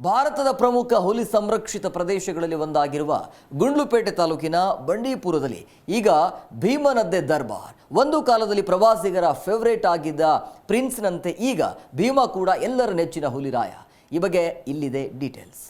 ಭಾರತದ ಪ್ರಮುಖ ಹುಲಿ ಸಂರಕ್ಷಿತ ಪ್ರದೇಶಗಳಲ್ಲಿ ಒಂದಾಗಿರುವ ಗುಂಡ್ಲುಪೇಟೆ ತಾಲೂಕಿನ ಬಂಡೀಪುರದಲ್ಲಿ ಈಗ ಭೀಮನದ್ದೇ ದರ್ಬಾರ್. ಒಂದು ಕಾಲದಲ್ಲಿ ಪ್ರವಾಸಿಗರ ಫೇವರೇಟ್ ಆಗಿದ್ದ ಪ್ರಿನ್ಸ್ನಂತೆ ಈಗ ಭೀಮ ಕೂಡ ಎಲ್ಲರ ನೆಚ್ಚಿನ ಹುಲಿರಾಯ. ಈ ಬಗ್ಗೆ ಇಲ್ಲಿದೆ ಡೀಟೇಲ್ಸ್.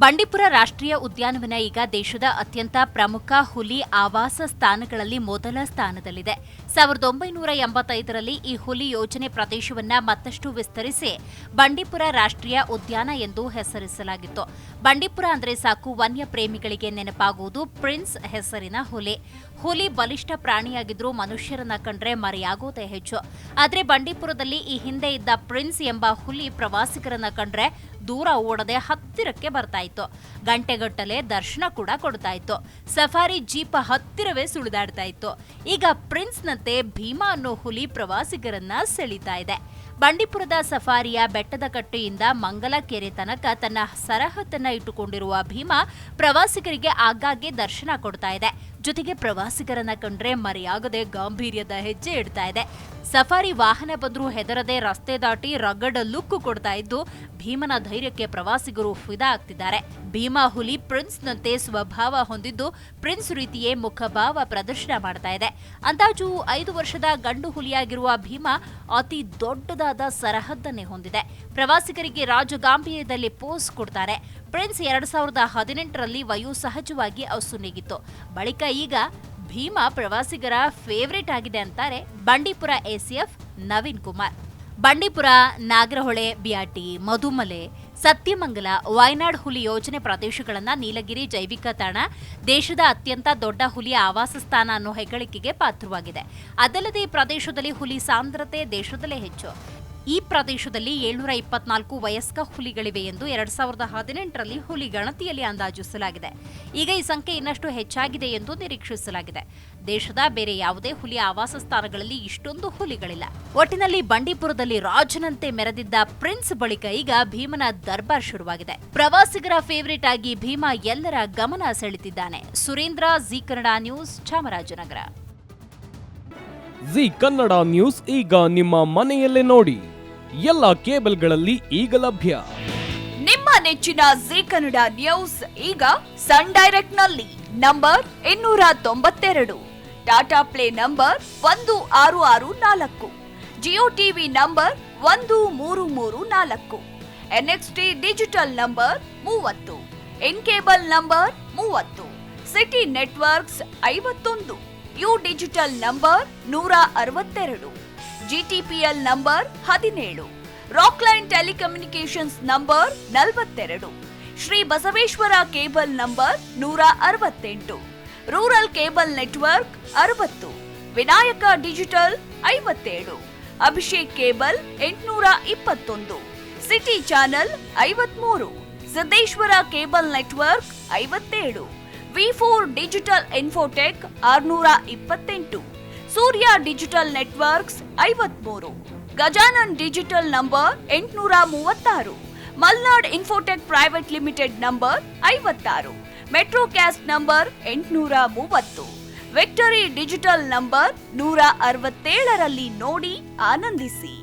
ಬಂಡೀಪುರ ರಾಷ್ಟ್ರೀಯ ಉದ್ಯಾನವನ ಈಗ ದೇಶದ ಅತ್ಯಂತ ಪ್ರಮುಖ ಹುಲಿ ಆವಾಸ ಸ್ಥಾನಗಳಲ್ಲಿ ಮೊದಲ ಸ್ಥಾನದಲ್ಲಿದೆ. 1985ರಲ್ಲಿ ಈ ಹುಲಿ ಯೋಜನೆ ಪ್ರದೇಶವನ್ನ ಮತ್ತಷ್ಟು ವಿಸ್ತರಿಸಿ ಬಂಡೀಪುರ ರಾಷ್ಟ್ರೀಯ ಉದ್ಯಾನ ಎಂದು ಹೆಸರಿಸಲಾಗಿತ್ತು. ಬಂಡೀಪುರ ಅಂದ್ರೆ ಸಾಕು ವನ್ಯ ಪ್ರೇಮಿಗಳಿಗೆ ನೆನಪಾಗುವುದು ಪ್ರಿನ್ಸ್ ಹೆಸರಿನ ಹುಲಿ. ಹುಲಿ ಬಲಿಷ್ಠ ಪ್ರಾಣಿಯಾಗಿದ್ರೂ ಮನುಷ್ಯರನ್ನ ಕಂಡ್ರೆ ಮರೆಯಾಗೋದೇ ಹೆಚ್ಚು. ಆದ್ರೆ ಬಂಡೀಪುರದಲ್ಲಿ ಈ ಹಿಂದೆ ಇದ್ದ ಪ್ರಿನ್ಸ್ ಎಂಬ ಹುಲಿ ಪ್ರವಾಸಿಗರನ್ನ ಕಂಡ್ರೆ ದೂರ ಓಡದೆ ಹತ್ತಿರಕ್ಕೆ ಬರ್ತಾ ಇತ್ತು. ಗಂಟೆಗಟ್ಟಲೆ ದರ್ಶನ ಕೂಡ ಕೊಡ್ತಾ ಇತ್ತು. ಸಫಾರಿ ಜೀಪ್ ಹತ್ತಿರವೇ ಸುಳಿದಾಡ್ತಾ ಇತ್ತು. ಈಗ ಪ್ರಿನ್ಸ್ನಂತೆ ಭೀಮಾ ಅನ್ನೋ ಹುಲಿ ಪ್ರವಾಸಿಗರನ್ನ ಸೆಳೀತಾ ಇದೆ. ಬಂಡೀಪುರದ ಸಫಾರಿಯ ಬೆಟ್ಟದ ಕಟ್ಟೆಯಿಂದ ಮಂಗಲಕೆರೆ ತನಕ ತನ್ನ ಸರಹದ್ದನ್ನ ಇಟ್ಟುಕೊಂಡಿರುವ ಭೀಮಾ ಪ್ರವಾಸಿಗರಿಗೆ ಆಗಾಗ್ಗೆ ದರ್ಶನ ಕೊಡ್ತಾ ಇದೆ. ಜೊತೆಗೆ ಪ್ರವಾಸಿಗರನ್ನ ಕಂಡ್ರೆ ಮರೆಯಾಗದೆ ಗಾಂಭೀರ್ಯದ ಹೆಜ್ಜೆ ಇಡ್ತಾ ಇದೆ. ಸಫಾರಿ ವಾಹನ ಬಂದ್ರೂ ಹೆದರದೆ ರಸ್ತೆ ದಾಟಿ ರಗಡ ಲುಕ್ ಕೊಡ್ತಾ ಇದ್ದು ಭೀಮನ ಧೈರ್ಯಕ್ಕೆ ಪ್ರವಾಸಿಗರು ಫಿದಾ ಆಗ್ತಿದ್ದಾರೆ. ಭೀಮಾ ಹುಲಿ ಪ್ರಿನ್ಸ್ನಂತೆ ಸ್ವಭಾವ ಹೊಂದಿದ್ದು ಪ್ರಿನ್ಸ್ ರೀತಿಯೇ ಮುಖಭಾವ ಪ್ರದರ್ಶನ ಮಾಡ್ತಾ ಇದೆ. ಅಂದಾಜು 5 ವರ್ಷದ ಗಂಡು ಹುಲಿಯಾಗಿರುವ ಭೀಮಾ ಅತಿ ದೊಡ್ಡದಾದ ಸರಹದ್ದನ್ನೇ ಹೊಂದಿದೆ. ಪ್ರವಾಸಿಗರಿಗೆ ರಾಜಗಾಂಭೀರ್ಯದಲ್ಲಿ ಪೋಸ್ ಕೊಡ್ತಾರೆ. ಪ್ರಿನ್ಸ್ 2018ರಲ್ಲಿ ವಯೋಸಹಜವಾಗಿ ಅಸುನೀಗಿತ್ತು. ಬಳಿಕ ಈಗ ಭೀಮಾ ಪ್ರವಾಸಿಗರ ಫೇವರೇಟ್ ಆಗಿದೆ ಅಂತಾರೆ ಬಂಡೀಪುರ ಎಸಿಎಫ್ ನವೀನ್ ಕುಮಾರ್. ಬಂಡೀಪುರ, ನಾಗರಹೊಳೆ, ಬಿಯಾಟಿ, ಮಧುಮಲೆ, ಸತ್ಯಮಂಗಲ, ವಯನಾಡ್ ಹುಲಿ ಯೋಜನೆ ಪ್ರದೇಶಗಳನ್ನ ನೀಲಗಿರಿ ಜೈವಿಕ ತಾಣ ದೇಶದ ಅತ್ಯಂತ ದೊಡ್ಡ ಹುಲಿಯ ಆವಾಸ ಸ್ಥಾನ ಅನ್ನೋ ಹೆಗ್ಗಳಿಕೆಗೆ ಪಾತ್ರವಾಗಿದೆ. ಅದಲ್ಲದೆ ಈ ಪ್ರದೇಶದಲ್ಲಿ ಹುಲಿ ಸಾಂದ್ರತೆ ದೇಶದಲ್ಲೇ ಹೆಚ್ಚು. ಈ ಪ್ರದೇಶದಲ್ಲಿ 724 ವಯಸ್ಕ ಹುಲಿಗಳಿವೆ ಎಂದು 2018ರಲ್ಲಿ ಹುಲಿ ಗಣತಿಯಲ್ಲಿ ಅಂದಾಜಿಸಲಾಗಿದೆ. ಈಗ ಈ ಸಂಖ್ಯೆ ಇನ್ನಷ್ಟು ಹೆಚ್ಚಾಗಿದೆ ಎಂದು ನಿರೀಕ್ಷಿಸಲಾಗಿದೆ. ದೇಶದ ಬೇರೆ ಯಾವುದೇ ಹುಲಿ ಆವಾಸ ಸ್ಥಾನಗಳಲ್ಲಿ ಇಷ್ಟೊಂದು ಹುಲಿಗಳಿಲ್ಲ. ಒಟ್ಟಿನಲ್ಲಿ ಬಂಡೀಪುರದಲ್ಲಿ ರಾಜನಂತೆ ಮೆರೆದಿದ್ದ ಪ್ರಿನ್ಸ್ ಬಳಿಕ ಈಗ ಭೀಮನ ದರ್ಬಾರ್ ಶುರುವಾಗಿದೆ. ಪ್ರವಾಸಿಗರ ಫೇವರೇಟ್ ಆಗಿ ಭೀಮಾ ಎಲ್ಲರ ಗಮನ ಸೆಳೆದಿದ್ದಾನೆ. Surendra, Zee Kannada news, Chamarajanagar. Zee Kannada news ಈಗ ನಿಮ್ಮ ಮನೆಯಲ್ಲೇ ನೋಡಿ. ಎಲ್ಲ ಕೇಬಲ್ಗಳಲ್ಲಿ ಈಗ ಲಭ್ಯ. ನಿಮ್ಮ ನೆಚ್ಚಿನ ಜಿ ಕನ್ನಡ ನ್ಯೂಸ್ ಈಗ ಸನ್ ಡೈರೆಕ್ಟ್ ನಲ್ಲಿ number 292, Tata play number 1664, Jio TV number 1334, NXT digital number 30, in cable number 30, city networks 51, U digital number 162, GTPL number 17, Rockline telecommunications number 42, Shri Basaveshwara cable number 168, rural cable network 60, Vinayaka digital 57, Abhishek cable 821, city channel 53, Siddeshwara cable network 57, V4 digital Infotech 628, Surya digital networks 53, Gajanan digital number 836, Malnad Infotech private limited number 56, Metrocast number 830, Victory digital number 167ರಲ್ಲಿ ನೋಡಿ ಆನಂದಿಸಿ.